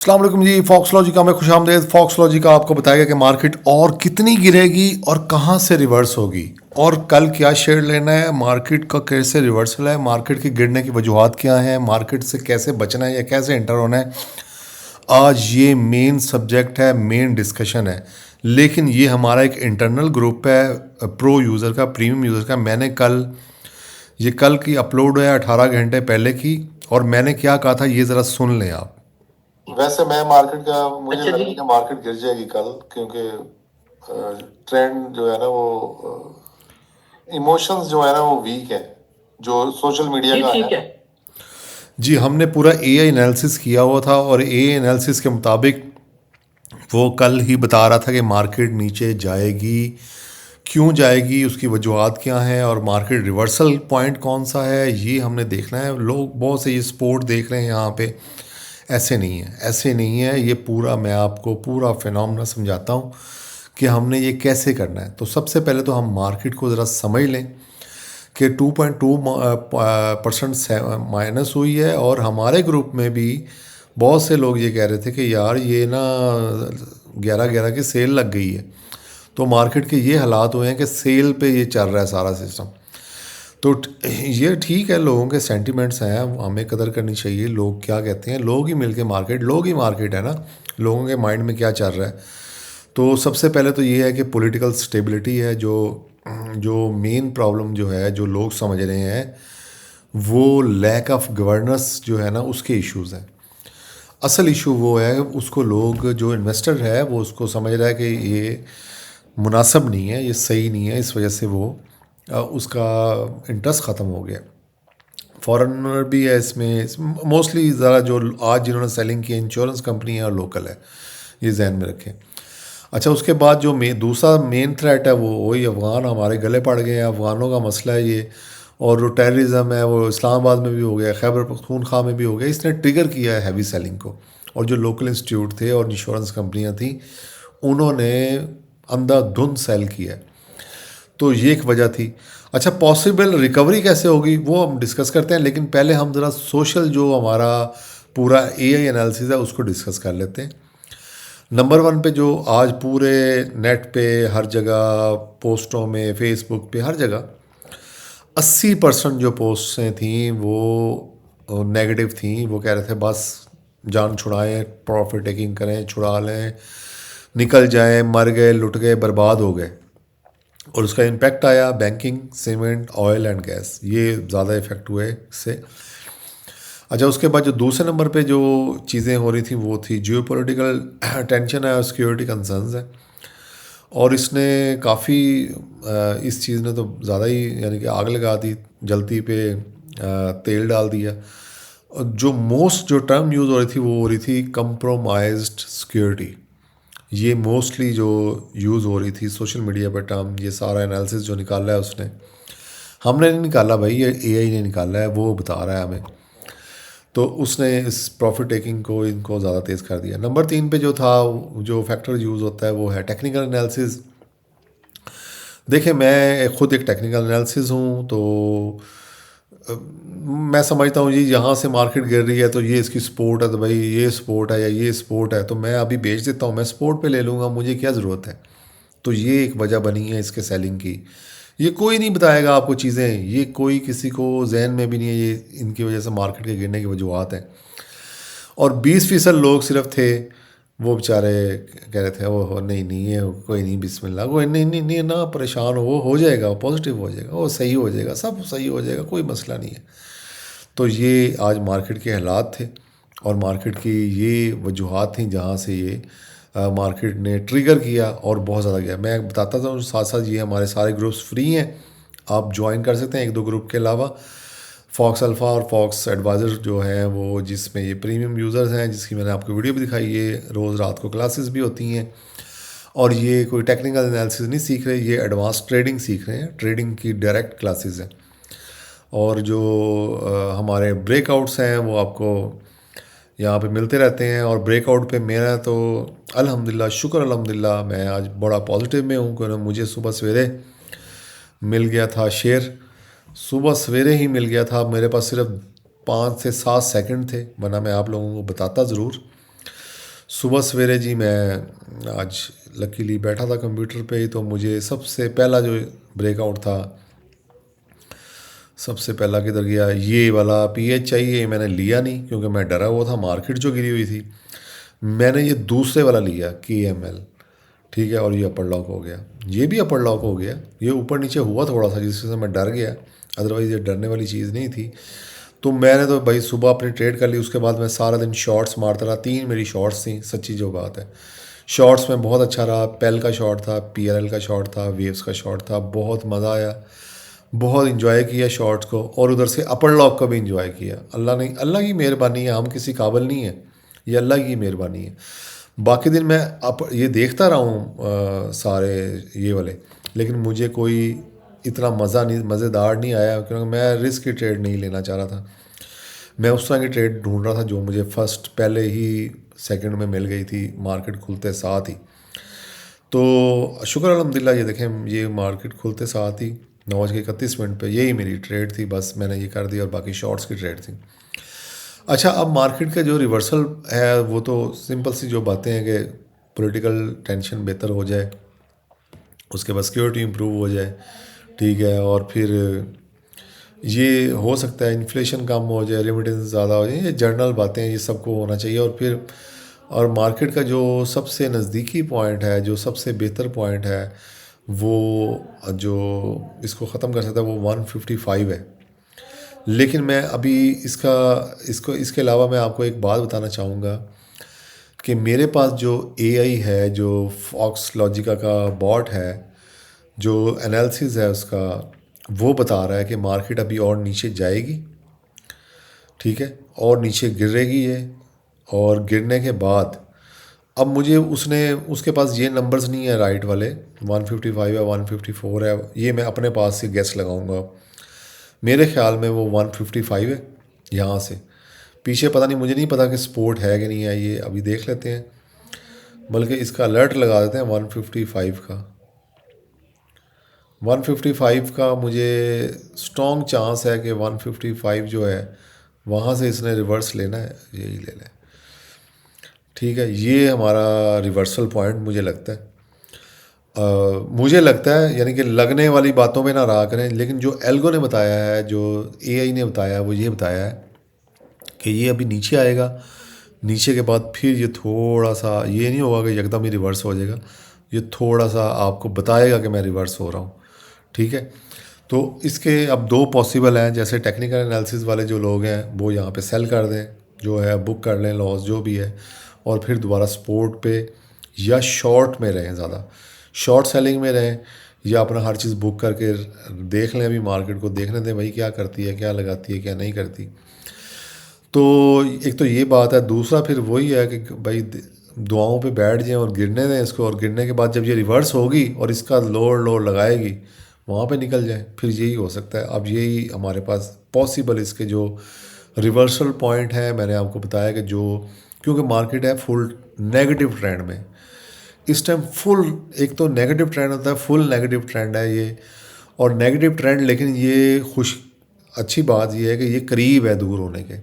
अस्सलाम वालेकुम जी। फॉक्सलॉजी का मैं खुशामदेद। फॉक्सलॉजी का आपको बताएगा कि मार्केट और कितनी गिरेगी और कहाँ से रिवर्स होगी और कल क्या शेयर लेना है, मार्केट का कैसे रिवर्सल है, मार्केट के गिरने की वजूहत क्या हैं, मार्केट से कैसे बचना है या कैसे एंटर होना है। आज ये मेन सब्जेक्ट है, मेन डिस्कशन है। लेकिन ये हमारा एक इंटरनल ग्रुप है प्रो यूज़र का, प्रीमियम यूज़र का। ये कल की अपलोड है 18 घंटे पहले की। और मैंने क्या कहा था ये ज़रा सुन लें आप। वैसे मैं मार्केट का मुझे अच्छा लग रहा जी। है कि मार्केट गिर जाएगी कल, क्योंकि ट्रेंड जो है ना वो इमोशंस जो है ना वो वीक है, जो सोशल मीडिया जी का है ठीक है। ना। जी, हमने पूरा एआई एनालिसिस किया हुआ था और एआई एनालिसिस के मुताबिक वो कल ही बता रहा था कि मार्केट नीचे जाएगी। क्यों जाएगी, उसकी वजूहत क्या हैं और मार्केट रिवर्सल पॉइंट कौन सा है, ये हमने देखना है। लोग बहुत से ये स्पोर्ट देख रहे हैं यहाँ पे। ऐसे नहीं है, ऐसे नहीं है। ये पूरा मैं आपको पूरा फिनोमेना समझाता हूँ कि हमने ये कैसे करना है। तो सबसे पहले तो हम मार्केट को ज़रा समझ लें कि 2.2% माइनस हुई है। और हमारे ग्रुप में भी बहुत से लोग ये कह रहे थे कि यार ये ना 11/11 की सेल लग गई है। तो मार्केट के ये हालात हुए हैं कि सेल पे ये चल रहा है सारा सिस्टम। तो ये ठीक है, लोगों के सेंटिमेंट्स हैं, हमें कदर करनी चाहिए। लोग क्या कहते हैं, लोग ही मिलके मार्केट, लोग ही मार्केट है ना। लोगों के माइंड में क्या चल रहा है। तो सबसे पहले तो ये है कि पॉलिटिकल स्टेबिलिटी है जो जो मेन प्रॉब्लम जो है, जो लोग समझ रहे हैं, वो लैक ऑफ गवर्नेंस जो है ना, उसके इश्यूज़ हैं। असल इशू वो है, उसको लोग, जो इन्वेस्टर है वो उसको समझ रहा है कि ये मुनासिब नहीं है, ये सही नहीं है। इस वजह से वो उसका इंटरेस्ट ख़त्म हो गया। फॉरेनर भी है इसमें मोस्टली। ज़रा जो आज जिन्होंने सेलिंग की इंश्योरेंस कंपनी है और लोकल है, ये जहन में रखें। अच्छा, उसके बाद जो दूसरा मेन थ्रेट है वो वही अफ़गान हमारे गले पड़ गए हैं। अफ़गानों का मसला है ये। और जो टेररिज्म है वो इस्लामाबाद में भी हो गया, खैबर पख्तूनख्वा में भी हो गया। इसने ट्रिगर किया है हैवी सेलिंग को। और जो लोकल इंस्टीट्यूट थे और इंश्योरेंस कंपनियां थी, उन्होंने अंधाधुंध सेल किया है। तो ये एक वजह थी। अच्छा, पॉसिबल रिकवरी कैसे होगी वो हम डिस्कस करते हैं, लेकिन पहले हम ज़रा सोशल जो हमारा पूरा एआई एनालिसिस है उसको डिस्कस कर लेते हैं। नंबर वन पे जो आज पूरे नेट पे हर जगह, पोस्टों में, फेसबुक पे, हर जगह 80% जो पोस्टें थी वो नेगेटिव थी। वो कह रहे थे बस जान छुड़ाएं, प्रॉफिट टेकिंग करें, छुड़ा लें, निकल जाएं, मर गए, लुट गए, बर्बाद हो गए। और उसका इम्पैक्ट आया banking, cement, oil and gas, ये ज़्यादा इफेक्ट हुए इससे। अच्छा, उसके बाद जो दूसरे नंबर पे जो चीज़ें हो रही थी वो थी जियो पोलिटिकल टेंशन है और सिक्योरिटी कंसर्न्स है। और इसने काफ़ी इस चीज़ ने तो ज़्यादा ही, यानी कि आग लगा दी, जलती पे तेल डाल दिया। और जो मोस्ट जो टर्म यूज़ हो रही थी वो हो रही थी कंप्रोमाइज्ड सिक्योरिटी। ये मोस्टली जो यूज़ हो रही थी सोशल मीडिया पर टर्म। ये सारा एनालिसिस जो निकाला है उसने, हमने नहीं निकाला भाई, ये एआई ने निकाला है, वो बता रहा है हमें। तो उसने इस प्रॉफिट टेकिंग को, इनको ज़्यादा तेज़ कर दिया। नंबर 3 पे जो था, जो फैक्टर यूज़ होता है वो है टेक्निकल एनालिसिस। देखिए, मैं खुद एक टेक्निकल एनालिसिस हूँ, तो मैं समझता हूँ जी यहाँ से मार्केट गिर रही है तो ये इसकी सपोर्ट है, तो भाई ये सपोर्ट है या ये सपोर्ट है तो मैं अभी बेच देता हूँ, मैं सपोर्ट पे ले लूँगा, मुझे क्या ज़रूरत है। तो ये एक वजह बनी है इसके सेलिंग की। ये कोई नहीं बताएगा आपको चीज़ें, ये कोई किसी को जहन में भी नहीं है, ये इनकी वजह से मार्केट के गिरने की वजूहत हैं। और 20% लोग सिर्फ थे, वो बेचारे कह रहे थे वो हो नहीं नहीं है, कोई नहीं, बिस्मिल्लाह, कोई नहीं नहीं नहीं ना, परेशान हो जाएगा, वो पॉजिटिव हो जाएगा, वो सही हो जाएगा, सब सही हो जाएगा, कोई मसला नहीं है। तो ये आज मार्केट के हालात थे और मार्केट की ये वजूहत थी जहाँ से ये मार्केट ने ट्रिगर किया और बहुत ज़्यादा गया। मैं बताता था साथ साथ, ये हमारे सारे ग्रुप्स फ्री हैं, आप ज्वाइन कर सकते हैं। एक दो ग्रुप के अलावा फॉक्स अल्फ़ा और फॉक्स एडवाइज़र जो हैं वो, जिसमें ये प्रीमियम यूज़र्स हैं, जिसकी मैंने आपको वीडियो भी दिखाई, ये रोज़ रात को क्लासेस भी होती हैं। और ये कोई टेक्निकल एनालिसिस नहीं सीख रहे, ये एडवांस ट्रेडिंग सीख रहे हैं, ट्रेडिंग की डायरेक्ट क्लासेस हैं। और जो हमारे ब्रेकआउट्स हैं वो आपको यहाँ पे मिलते रहते हैं। और ब्रेकआउट पे मेरा तो अल्हम्दुलिल्लाह, शुक्र अल्हम्दुलिल्लाह, मैं आज बड़ा पॉजिटिव में हूँ, क्योंकि मुझे सुबह सवेरे मिल गया था शेयर, सुबह सवेरे ही मिल गया था। मेरे पास सिर्फ 5 से 7 सेकंड थे, वरना मैं आप लोगों को बताता ज़रूर। सुबह सवेरे जी मैं आज लकीली बैठा था कंप्यूटर पे ही, तो मुझे सबसे पहला जो ब्रेकआउट था, सबसे पहला किधर गया, ये वाला पीएच चाहिए, मैंने लिया नहीं क्योंकि मैं डरा हुआ था, मार्केट जो गिरी हुई थी। मैंने ये दूसरे वाला लिया KML, ठीक है, और ये अपर लॉक हो गया, ये भी अपर लॉक हो गया। ये ऊपर नीचे हुआ थोड़ा सा जिससे मैं डर गया, अदरवाइज़ ये डरने वाली चीज़ नहीं थी। तो मैंने तो भाई सुबह अपनी ट्रेड कर ली, उसके बाद मैं सारा दिन शॉर्ट्स मारता रहा। 3 मेरी शॉर्ट्स थी, सच्ची जो बात है। शॉर्ट्स में बहुत अच्छा रहा। पेल का शॉर्ट था, PRL का शॉर्ट था, वेव्स का शॉर्ट था, बहुत मज़ा आया, बहुत इंजॉय किया शॉर्ट्स को, और उधर से अपर लॉक को भी इंजॉय किया। अल्लाह की मेहरबानी है, हम किसी काबिल नहीं है, ये अल्लाह की मेहरबानी है। बाकी दिन मैं ये देखता रहा हूँ सारे ये वाले, लेकिन मुझे कोई इतना मज़ेदार नहीं आया, क्योंकि मैं रिस्क की ट्रेड नहीं लेना चाह रहा था। मैं उस तरह की ट्रेड ढूंढ रहा था जो मुझे फर्स्ट पहले ही सेकंड में मिल गई थी मार्केट खुलते साथ ही। तो शुक्र अल्हम्दुलिल्लाह, ये देखें, ये मार्केट खुलते साथ ही 9:31 पे यही मेरी ट्रेड थी, बस मैंने ये कर दी, और बाकी शॉर्ट्स की ट्रेड थी। अच्छा, अब मार्केट का जो रिवर्सल है वो तो सिंपल सी जो बातें हैं कि पॉलिटिकल टेंशन बेहतर हो जाए, उसके बाद सिक्योरिटी इंप्रूव हो जाए, ठीक है, और फिर ये हो सकता है इन्फ्लेशन कम हो जाए, रेमिटेंस ज़्यादा हो जाए, ये जनरल बातें हैं, ये सबको होना चाहिए। और फिर और मार्केट का जो सबसे नज़दीकी पॉइंट है, जो सबसे बेहतर पॉइंट है, वो जो इसको ख़त्म कर सकता है वो 155 है। लेकिन मैं अभी इसके अलावा मैं आपको एक बात बताना चाहूँगा कि मेरे पास जो AI है, जो फॉक्स लॉजिका का बॉट है, जो एनालिसिस है उसका, वो बता रहा है कि मार्केट अभी और नीचे जाएगी, ठीक है, और नीचे गिरेगी ये, और गिरने के बाद अब मुझे उसके पास ये नंबर्स नहीं है राइट वाले, 155 है, 154 है, ये मैं अपने पास से गेस लगाऊंगा। मेरे ख्याल में वो 155 है। यहाँ से पीछे पता नहीं, मुझे नहीं पता कि सपोर्ट है कि नहीं है, ये अभी देख लेते हैं, बल्कि इसका अलर्ट लगा देते हैं 155 का। 155 का मुझे स्ट्रॉन्ग चांस है कि 155 जो है वहाँ से इसने रिवर्स लेना है, यही ले लें, ठीक है। ये हमारा रिवर्सल पॉइंट मुझे लगता है। मुझे लगता है, यानी कि लगने वाली बातों में ना रहा करें, लेकिन जो एल्गो ने बताया है, जो AI ने बताया है, वो ये बताया है कि ये अभी नीचे आएगा, नीचे के बाद फिर ये थोड़ा सा, ये नहीं होगा कि एकदम ही रिवर्स हो जाएगा, ये थोड़ा सा आपको बताएगा कि मैं रिवर्स हो रहा हूँ, ठीक है। तो इसके अब दो पॉसिबल हैं, जैसे टेक्निकल एनालिसिस वाले जो लोग हैं वो यहाँ पे सेल कर दें, जो है बुक कर लें लॉस जो भी है, और फिर दोबारा सपोर्ट पे या शॉर्ट में रहें, ज़्यादा शॉर्ट सेलिंग में रहें, या अपना हर चीज़ बुक करके देख लें, अभी मार्केट को देखने दें भाई क्या करती है, क्या लगाती है, क्या नहीं करती। तो एक तो ये बात है। दूसरा फिर वही है कि भाई दुआओं पे बैठ जाएं और गिरने दें इसको, और गिरने के बाद जब ये रिवर्स होगी और इसका लोड लगाएगी, वहाँ पे निकल जाए, फिर यही हो सकता है। अब यही हमारे पास पॉसिबल इसके जो रिवर्सल पॉइंट है, मैंने आपको बताया कि जो, क्योंकि मार्केट है फुल नेगेटिव ट्रेंड में इस टाइम, फुल एक तो नेगेटिव ट्रेंड होता है, फुल नेगेटिव ट्रेंड है ये, और नेगेटिव ट्रेंड, लेकिन ये अच्छी बात ये है कि ये करीब है दूर होने के।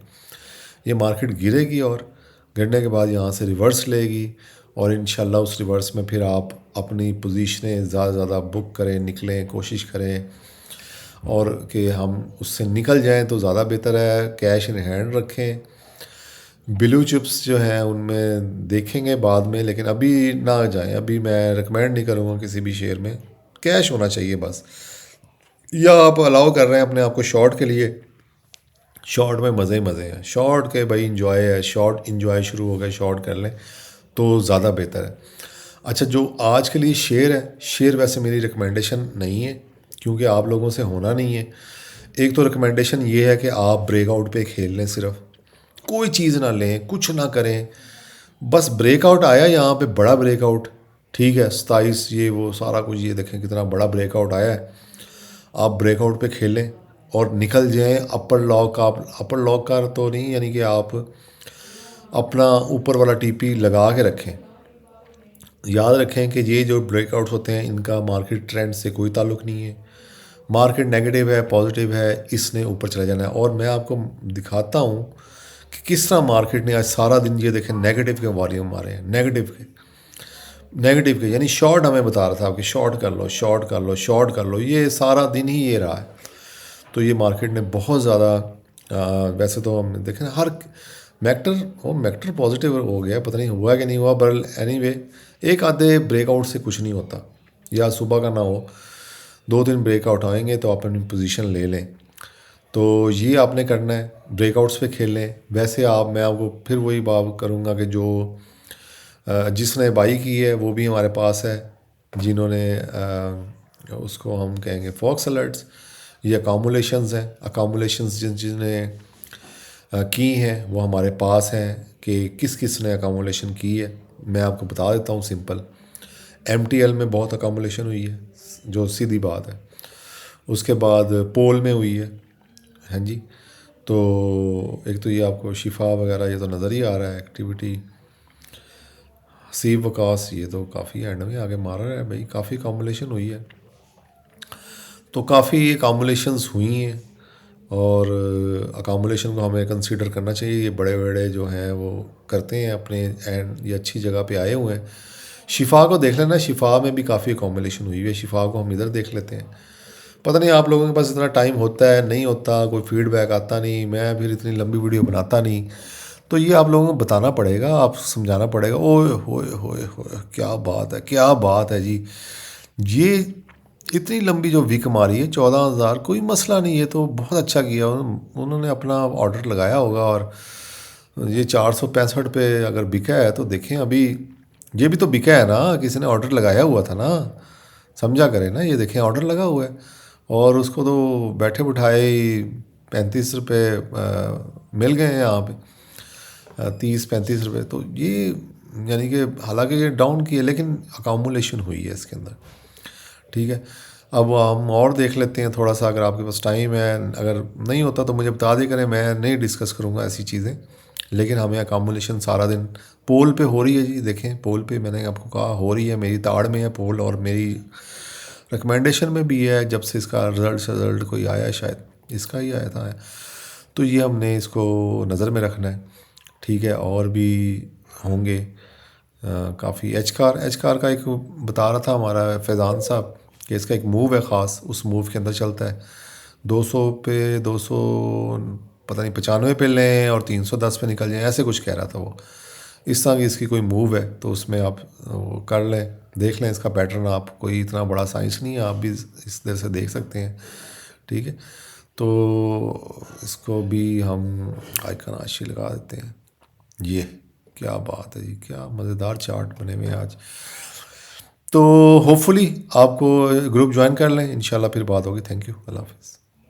ये मार्केट गिरेगी और गिरने के बाद यहाँ से रिवर्स लेगी, और इंशाल्लाह उस रिवर्स में फिर आप अपनी पोजीशनें ज़्यादा से ज़्यादा बुक करें, निकलें, कोशिश करें, और कि हम उससे निकल जाएं तो ज़्यादा बेहतर है। कैश इन हैंड रखें। ब्लू चिप्स जो हैं उनमें देखेंगे बाद में, लेकिन अभी ना जाएं, अभी मैं रिकमेंड नहीं करूँगा किसी भी शेयर में, कैश होना चाहिए बस। या आप अलाउ कर रहे हैं अपने आप को शॉर्ट के लिए, शॉर्ट में मज़े ही मज़े हैं, शॉर्ट के भाई इंजॉय है, शॉर्ट इंजॉय शुरू हो गए, शॉर्ट कर लें तो ज़्यादा बेहतर है। अच्छा, जो आज के लिए शेयर है, शेयर वैसे मेरी रिकमेंडेशन नहीं है, क्योंकि आप लोगों से होना नहीं है। एक तो रिकमेंडेशन ये है कि आप ब्रेकआउट पे खेल लें, सिर्फ कोई चीज़ ना लें, कुछ ना करें, बस ब्रेकआउट आया यहाँ पे, बड़ा ब्रेकआउट, ठीक है, 27 ये वो सारा कुछ, ये देखें कितना बड़ा ब्रेकआउट आया है, आप ब्रेकआउट पे खेलें और निकल जाएं। अपर लॉक, आप अपर लॉक का तो नहीं, यानी कि आप अपना ऊपर वाला TP लगा के रखें। याद रखें कि ये जो ब्रेकआउट्स होते हैं इनका मार्केट ट्रेंड से कोई ताल्लुक़ नहीं है। मार्केट नेगेटिव है, पॉजिटिव है, इसने ऊपर चला जाना है। और मैं आपको दिखाता हूँ कि किस तरह मार्केट ने आज सारा दिन ये देखें नेगेटिव के वॉल्यूम आ रहे हैं, नेगेटिव के यानी शॉर्ट हमें बता रहा था कि शॉर्ट कर लो, शॉर्ट कर लो, शॉर्ट कर लो, ये सारा दिन ही ये रहा है। तो ये मार्केट ने बहुत ज़्यादा वैसे तो हम देखें हर मैक्टर पॉजिटिव हो गया, पता नहीं हुआ कि नहीं हुआ, पर एनीवे एक आधे ब्रेकआउट से कुछ नहीं होता, या सुबह का ना हो, 2-3 ब्रेकआउट आएंगे तो आप अपनी पोजीशन ले लें। तो ये आपने करना है, ब्रेकआउट्स पे खेल लें। वैसे मैं आपको फिर वही बात करूँगा कि जो जिसने बाई की है वो भी हमारे पास है, जिन्होंने उसको हम कहेंगे फॉक्स अलर्ट्स, ये अकामुलेशंस हैं, अकामुलेशंस जिन्होंने की हैं वो हमारे पास हैं कि किस किस ने अकामुलेशन की है। मैं आपको बता देता हूँ सिंपल, MTL में बहुत अकामुलेशन हुई है, जो सीधी बात है। उसके बाद पोल में हुई है, हाँ जी। तो एक तो ये आपको शिफा वगैरह ये तो नज़र ही आ रहा है एक्टिविटी। सीव वकास ये तो काफ़ी एंड में आगे मारा है भाई, काफ़ी अकामुलेशन हुई है। तो काफ़ी अकामुलेशंस हुई हैं और अकामुलेशन को हमें कंसीडर करना चाहिए। ये बड़े बड़े जो हैं वो करते हैं अपने एंड, ये अच्छी जगह पे आए हुए हैं। शिफा को देख लेना, शिफा में भी काफ़ी अकामुलेशन हुई है, शिफा को हम इधर देख लेते हैं। पता नहीं आप लोगों के पास इतना टाइम होता है नहीं होता, कोई फीडबैक आता नहीं, मैं फिर इतनी लंबी वीडियो बनाता नहीं। तो ये आप लोगों को बताना पड़ेगा, आप समझाना पड़ेगा। ओए होए होए होए, क्या बात है, क्या बात है जी। ये इतनी लंबी जो विक मारी है 14,000, कोई मसला नहीं है, तो बहुत अच्छा किया उन्होंने, अपना ऑर्डर लगाया होगा। और ये 465 पे अगर बिका है तो देखें, अभी ये भी तो बिका है ना, किसी ने ऑर्डर लगाया हुआ था ना, समझा करें ना। ये देखें ऑर्डर लगा हुआ है और उसको तो बैठे बिठाए 35 रुपये मिल गए हैं यहाँ पे, 30-35 रुपये। तो ये यानी कि हालांकि ये डाउन की है लेकिन अकामुलेशन हुई है इसके अंदर, ठीक है। अब हम और देख लेते हैं थोड़ा सा, अगर आपके पास टाइम है, अगर नहीं होता तो मुझे बता दिया करें, मैं नहीं डिस्कस करूँगा ऐसी चीज़ें। लेकिन हमें अकामुलेशन सारा दिन पोल पे हो रही है जी, देखें पोल पे मैंने आपको कहा हो रही है, मेरी ताड़ में है पोल, और मेरी रिकमेंडेशन में भी है जब से इसका रिज़ल्ट कोई आया है, शायद इसका ही आया था। तो ये हमने इसको नज़र में रखना है, ठीक है। और भी होंगे काफ़ी। एच कार का एक बता रहा था हमारा फैज़ान साहब कि इसका एक मूव है ख़ास, उस मूव के अंदर चलता है 200 पे 200 पता नहीं 95 पे लें और 310 पे निकल जाएं, ऐसे कुछ कह रहा था वो। इस तरह की इसकी कोई मूव है तो उसमें आप वो कर लें, देख लें इसका पैटर्न। आप कोई इतना बड़ा साइंस नहीं है, आप भी इस तरह से देख सकते हैं, ठीक है। तो इसको भी हम आइकन आशी लगा देते हैं। ये क्या बात है जी, क्या मज़ेदार चार्ट बने हुए हैं आज। तो होपफुली आपको ग्रुप ज्वाइन कर लें, इंशाल्लाह फिर बात होगी। थैंक यू, अल्लाह हाफिज़।